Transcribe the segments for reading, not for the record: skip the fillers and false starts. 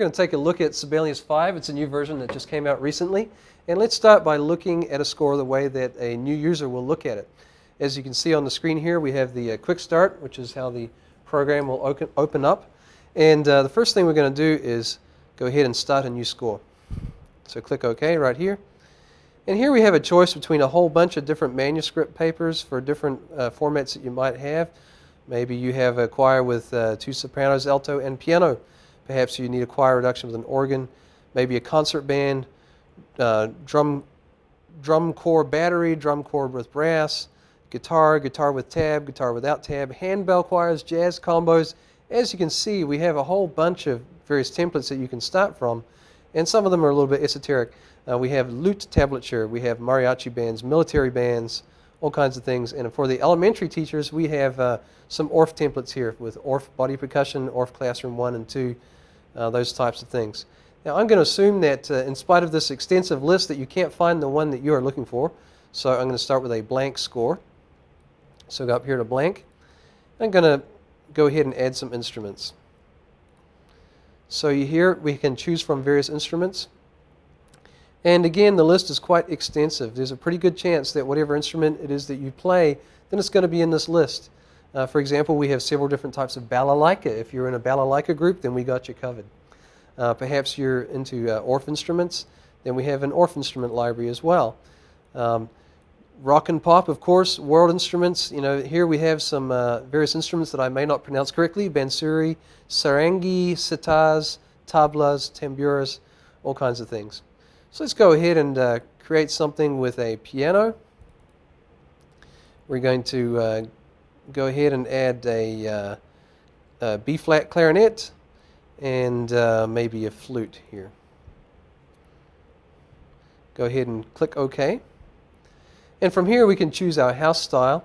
going to take a look at Sibelius 5. It's a new version that just came out recently. And let's start by looking at a score the way that a new user will look at it. As you can see on the screen here, we have the quick start, which is how the program will open up. And the first thing we're going to do is go ahead and start a new score. So click OK right here. And here we have a choice between a whole bunch of different manuscript papers for different formats that you might have. Maybe you have a choir with 2 sopranos, alto, and piano. Perhaps you need a choir reduction with an organ. Maybe a concert band, drum corps battery, drum corps with brass, guitar with tab, guitar without tab, handbell choirs, jazz combos. As you can see, we have a whole bunch of various templates that you can start from, and some of them are a little bit esoteric. We have lute tablature, we have mariachi bands, military bands, all kinds of things. And for the elementary teachers, we have some ORF templates here with ORF body percussion, ORF classroom 1 and 2, those types of things. Now I'm going to assume that in spite of this extensive list that you can't find the one that you are looking for. So I'm going to start with a blank score. So go up here to blank. I'm going to go ahead and add some instruments. So here we can choose from various instruments. And again, the list is quite extensive. There's a pretty good chance that whatever instrument it is that you play, then it's going to be in this list. For example, we have several different types of balalaika. If you're in a balalaika group, then we got you covered. Perhaps you're into ORF instruments, then we have an ORF instrument library as well. Rock and pop, of course, world instruments. You know, here we have some various instruments that I may not pronounce correctly: bansuri, sarangi, sitars, tablas, tamburas, all kinds of things. So let's go ahead and create something with a piano. We're going to go ahead and add a B-flat clarinet and maybe a flute here. Go ahead and click OK. And from here we can choose our house style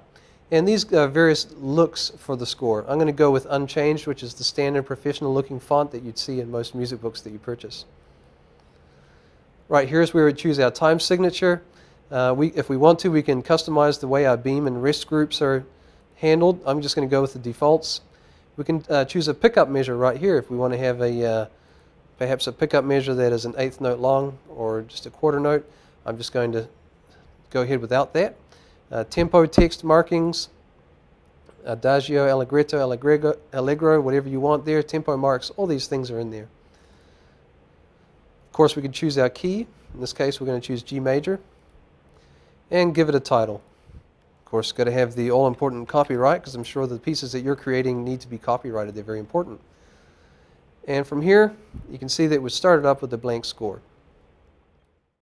and these various looks for the score. I'm going to go with unchanged, which is the standard professional looking font that you'd see in most music books that you purchase. Right here is where we choose our time signature. If we want to, we can customize the way our beam and rest groups are handled. I'm just going to go with the defaults. We can choose a pickup measure right here if we want to have perhaps a pickup measure that is an 1/8 note long or just a 1/4 note. I'm just going to go ahead without that. Tempo text markings, adagio, allegretto, allegro, whatever you want there. Tempo marks, all these things are in there. Of course, we can choose our key. In this case, we're going to choose G major and give it a title. Of course, got to have the all-important copyright, because I'm sure the pieces that you're creating need to be copyrighted. They're very important. And from here, you can see that we started up with a blank score.